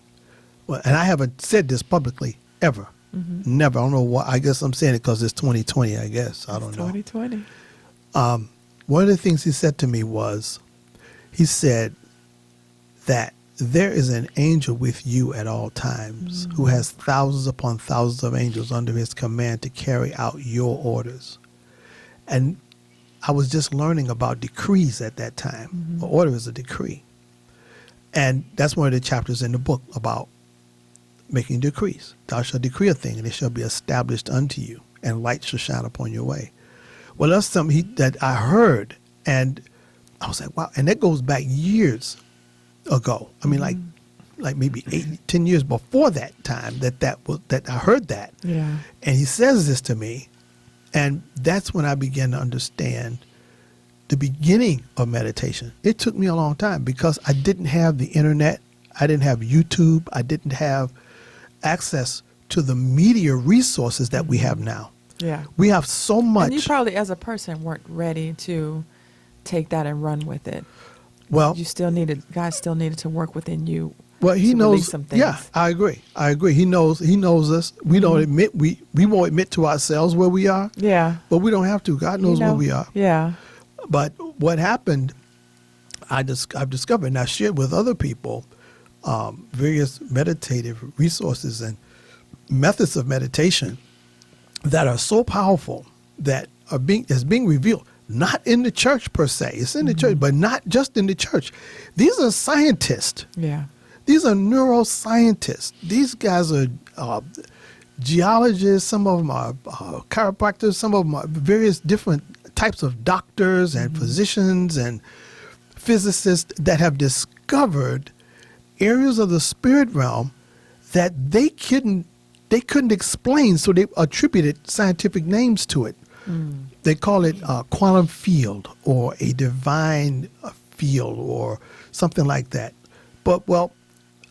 and I haven't said this publicly ever, never. I don't know why. I guess I'm saying it because it's 2020. I guess I don't know. 2020. One of the things He said to me was, He said that there is an angel with you at all times who has thousands upon thousands of angels under his command to carry out your orders. And I was just learning about decrees at that time. An order is a decree. And that's one of the chapters in the book about making decrees. Thou shalt decree a thing, and it shall be established unto you, and light shall shine upon your way. Well, that's something that I heard, and I was like, wow. And that goes back years ago. I mean, like maybe 8-10 years before that time that I heard that. Yeah. And He says this to me, and that's when I began to understand the beginning of meditation. It took me a long time because I didn't have the internet. I didn't have YouTube. I didn't have access to the media resources that we have now. Yeah. We have so much. And you probably, as a person, weren't ready to take that and run with it. Well, God still needed to work within you. Well, He to knows release some things. Yeah, I agree. He knows us. We don't admit we won't admit to ourselves where we are. Yeah. But we don't have to. God knows where we are. Yeah. But what happened, I've discovered, and I shared with other people various meditative resources and methods of meditation that are so powerful that is being revealed. Not in the church per se. It's in the church, but not just in the church. These are scientists. Yeah. These are neuroscientists. These guys are geologists. Some of them are chiropractors. Some of them are various different types of doctors and physicians and physicists that have discovered areas of the spirit realm that they couldn't explain, so they attributed scientific names to it. They call it a quantum field or a divine field or something like that. But, well,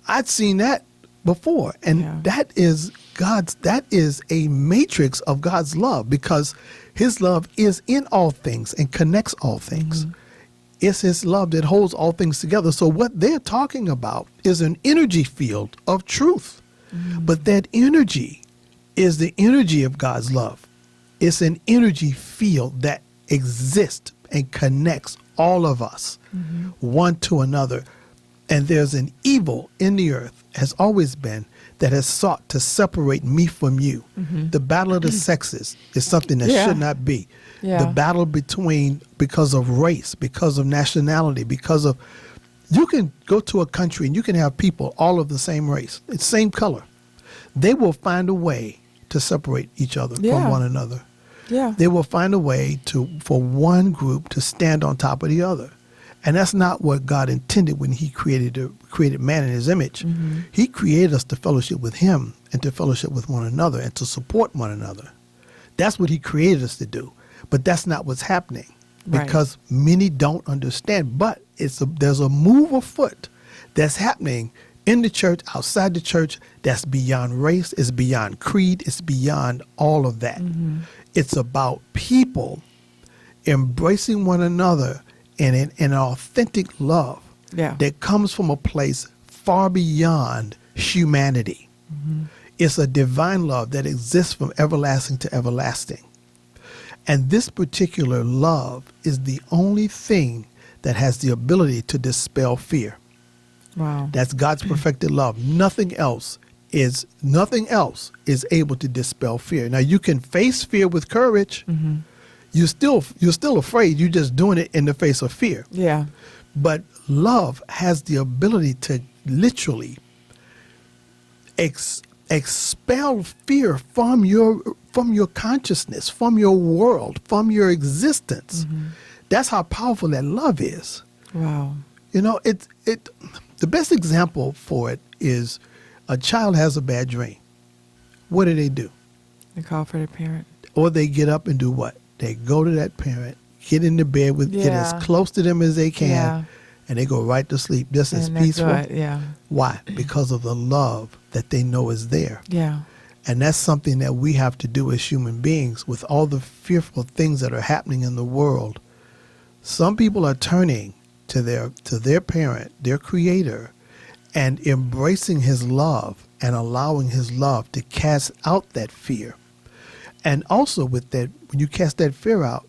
I'd seen that before, and that is a matrix of God's love, because His love is in all things and connects all things. It's His love that holds all things together. So what they're talking about is an energy field of truth. But that energy is the energy of God's love. It's an energy field that exists and connects all of us one to another. And there's an evil in the earth, has always been, that has sought to separate me from you. The battle of the sexes is something that should not be. The battle because of race, because of nationality, you can go to a country and you can have people all of the same race, the same color. They will find a way to separate each other from one another. They will find a way for one group to stand on top of the other. And that's not what God intended when He created man in His image. He created us to fellowship with Him and to fellowship with one another and to support one another. That's what He created us to do. But that's not what's happening, because many don't understand. But there's a move afoot that's happening in the church, outside the church, that's beyond race, it's beyond creed, it's beyond all of that. It's about people embracing one another in an authentic love that comes from a place far beyond humanity. It's a divine love that exists from everlasting to everlasting. And this particular love is the only thing that has the ability to dispel fear. Wow. That's God's perfected love. Nothing else is able to dispel fear. Now, you can face fear with courage. You're still afraid. You're just doing it in the face of fear. Yeah. But love has the ability to literally expel fear from your consciousness, from your world, from your existence. That's how powerful that love is. Wow. The best example for it is a child has a bad dream. What do? They call for the parent. Or they get up and do what? They go to that parent, get into bed with, get as close to them as they can, and they go right to sleep just as peaceful. Good. Yeah. Why? Because of the love that they know is there. Yeah. And that's something that we have to do as human beings with all the fearful things that are happening in the world. Some people are turning to their parent, their creator, and embracing his love and allowing his love to cast out that fear. And also with that, when you cast that fear out,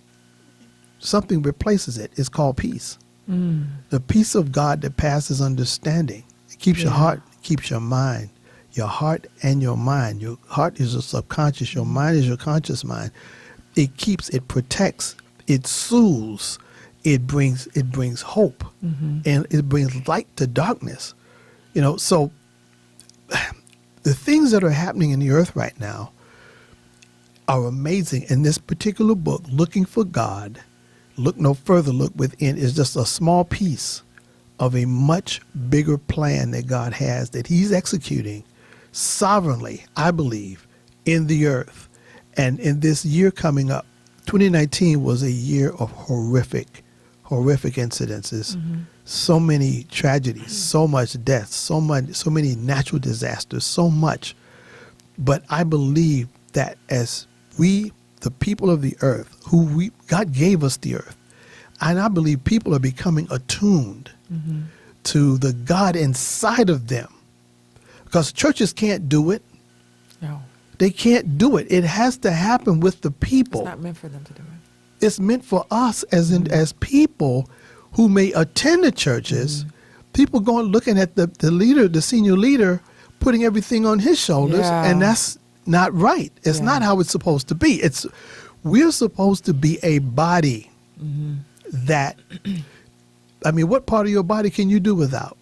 something replaces it. It's called peace. The peace of God that passes understanding. It keeps your heart, keeps your mind. Your heart and your mind. Your heart is your subconscious. Your mind is your conscious mind. It keeps, it protects, it soothes, it brings hope, and it brings light to darkness. You know, so the things that are happening in the earth right now are amazing. In this particular book, Looking for God, Look No Further, Look Within, is just a small piece of a much bigger plan that God has, that he's executing sovereignly, I believe, in the earth. And in this year coming up, 2019 was a year of horrific incidences. So many tragedies, so much death, so many natural disasters, so much. But I believe that as we, the people of the earth, God gave us the earth, and I believe people are becoming attuned to the God inside of them. Because churches can't do it. No. They can't do it. It has to happen with the people. It's not meant for them to do it. It's meant for us as people who may attend the churches, people going looking at the leader, the senior leader, putting everything on his shoulders, and that's not right. It's not how it's supposed to be. We're supposed to be a body that, I mean, what part of your body can you do without?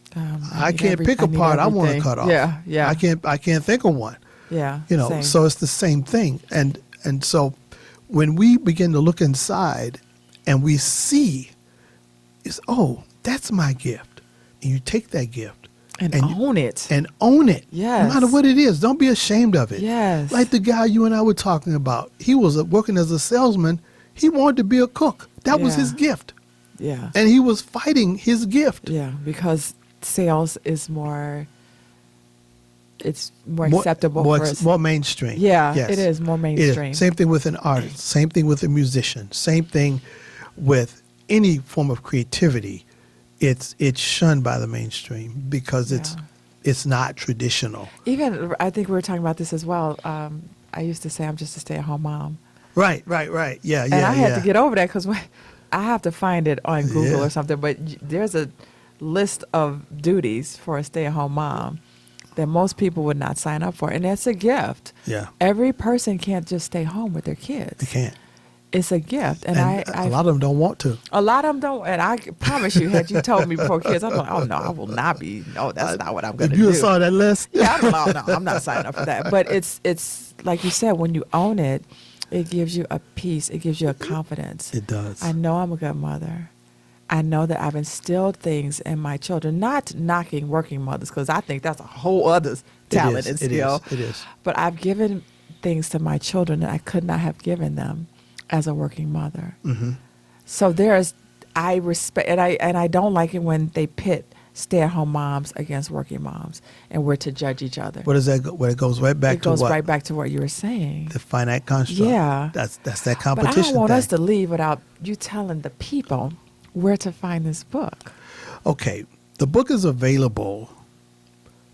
I can't pick a part I want to cut off. Yeah. I can't think of one. Yeah. You know, so it's the same thing. And so when we begin to look inside and we see, that's my gift. And you take that gift. And own it. And own it. Yes. No matter what it is. Don't be ashamed of it. Yes. Like the guy you and I were talking about. He was working as a salesman. He wanted to be a cook. That was his gift. Yeah. And he was fighting his gift. Yeah, because sales is more acceptable. More mainstream. Yeah, yes. it is more mainstream. Same thing with an artist. Same thing with a musician. Same thing with any form of creativity. It's shunned by the mainstream because it's not traditional. Even, I think we were talking about this as well. I used to say I'm just a stay-at-home mom. Right. Yeah. And I had to get over that because I have to find it on Google or something. But there's a list of duties for a stay-at-home mom that most people would not sign up for, and that's a gift. Yeah. Every person can't just stay home with their kids. They can't. It's a gift, and a lot of them don't want to. A lot of them don't, and I promise you, had you told me before kids, I'm like, oh no, I will not be. No, that's not what I'm going to do. You saw that list? Yeah, I'm not signing up for that. But it's like you said, when you own it, it gives you a peace. It gives you a confidence. It does. I know I'm a good mother. I know that I've instilled things in my children, not knocking working mothers, because I think that's a whole other talent and skill. It is. But I've given things to my children that I could not have given them as a working mother. So I respect, and I don't like it when they pit stay-at-home moms against working moms, and we're to judge each other. What does that go? Well, it goes right back to what? It goes right back to what you were saying. The finite construct. Yeah. That's that competition. But I don't want us to leave without you telling the people where to find this book. Okay. The book is available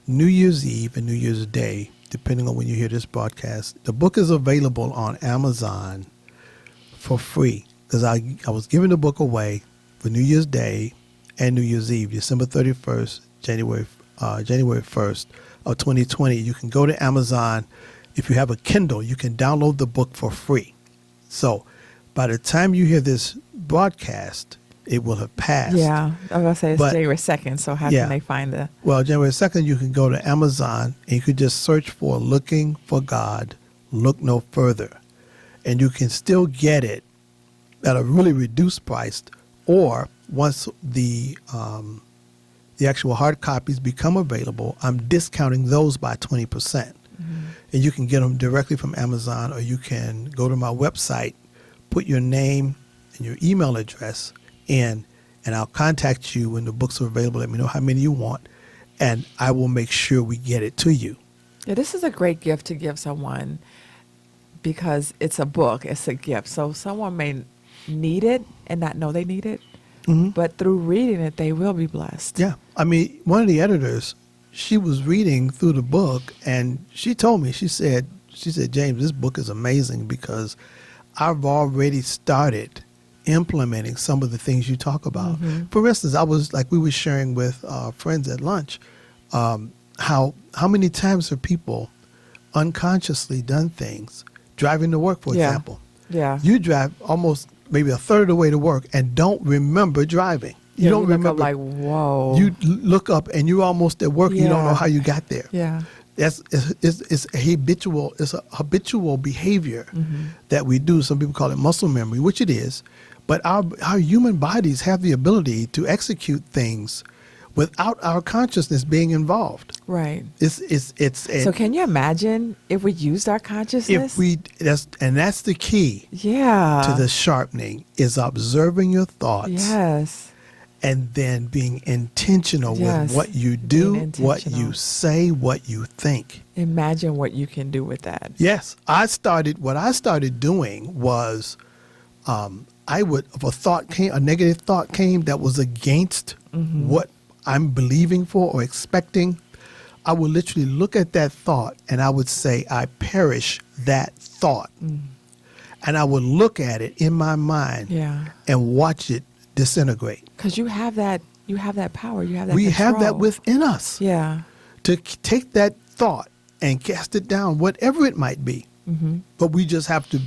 New Year's Eve and New Year's Day, depending on when you hear this broadcast. The book is available on Amazon for free because I was giving the book away for New Year's Day and New Year's Eve, December 31st, January 1st of 2020. You can go to Amazon. If you have a Kindle, you can download the book for free. So by the time you hear this broadcast, it will have passed. Yeah, I was going to say it's January 2nd, so how can they find the... Well, January 2nd, you can go to Amazon and you could just search for Looking for God, Look No Further. And you can still get it at a really reduced price, or once the actual hard copies become available, I'm discounting those by 20%. And you can get them directly from Amazon, or you can go to my website, put your name, and your email address in, and I'll contact you when the books are available. Let me know how many you want, and I will make sure we get it to you. Yeah, this is a great gift to give someone because it's a book. It's a gift. So someone may need it and not know they need it, but through reading it, they will be blessed. Yeah. I mean, one of the editors, she was reading through the book, and she told me, she said, James, this book is amazing because I've already started implementing some of the things you talk about. For instance, we were sharing with friends at lunch, how many times have people unconsciously done things, driving to work, for example. Yeah. You drive almost maybe a third of the way to work and don't remember driving. You don't remember. Like, whoa. You look up and you're almost at work. You don't know how you got there. Yeah. It's a habitual behavior that we do. Some people call it muscle memory, which it is. But our human bodies have the ability to execute things without our consciousness being involved. Right. So can you imagine if we used our consciousness? That's the key. Yeah. To the sharpening is observing your thoughts. Yes. And then being intentional with what you do, what you say, what you think. Imagine what you can do with that. Yes. What I started doing was, if a negative thought came that was against what I'm believing for or expecting, I would literally look at that thought and I would say, I perish that thought. And I would look at it in my mind and watch it disintegrate. Because you have that power. You have that We control. have that within us. Yeah. To take that thought and cast it down, whatever it might be. But we just have to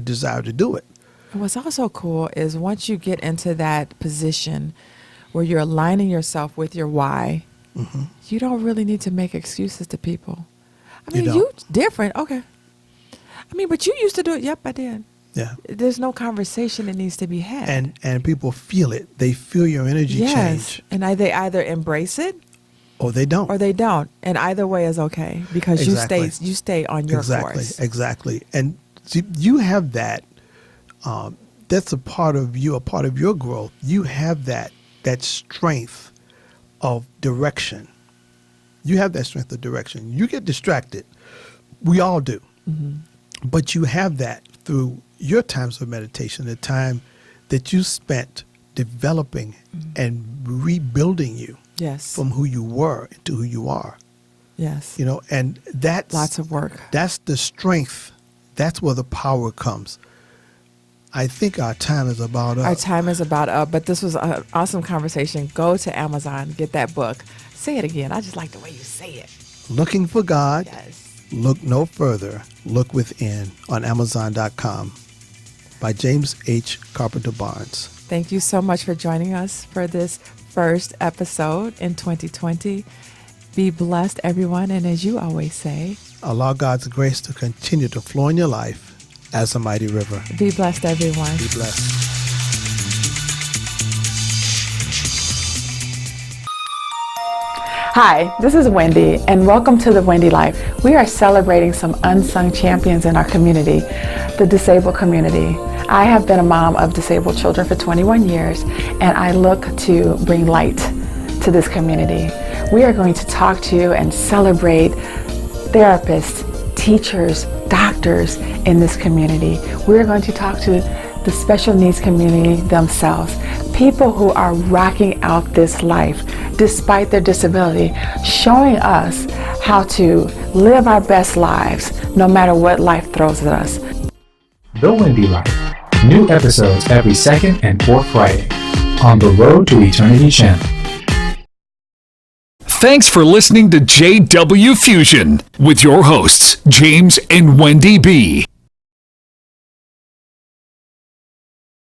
desire to do it. And what's also cool is once you get into that position where you're aligning yourself with your why, you don't really need to make excuses to people. I mean, you different. Okay. I mean, but you used to do it. Yep, I did. Yeah. There's no conversation that needs to be had. And people feel it. They feel your energy change. And they either embrace it or they don't. And either way is okay because you stay on your course. Exactly. And you have that. That's a part of you, a part of your growth. You have that strength of direction. You have that strength of direction. You get distracted. We all do. But you have that through your times of meditation, the time that you spent developing and rebuilding you from who you were to who you are. Yes. And that's lots of work. That's the strength. That's where the power comes. I think our time is about up. Our time is about up, but this was an awesome conversation. Go to Amazon, get that book. Say it again. I just like the way you say it. Looking for God. Yes. Look no further. Look Within on Amazon.com by James H. Carpenter Barnes. Thank you so much for joining us for this first episode in 2020. Be blessed, everyone. And as you always say, allow God's grace to continue to flow in your life as a mighty river. Be blessed, everyone. Be blessed. Hi, this is Wendy, and welcome to The Wendy Life. We are celebrating some unsung champions in our community, the disabled community. I have been a mom of disabled children for 21 years, and I look to bring light to this community. We are going to talk to you and celebrate therapists, teachers, doctors in this community. We're going to talk to the special needs community themselves, people who are rocking out this life despite their disability, showing us how to live our best lives no matter what life throws at us. The Wendy Life. New episodes every second and fourth Friday on the Road to Eternity channel. Thanks for listening to JW Fusion with your hosts, James and Wendy B.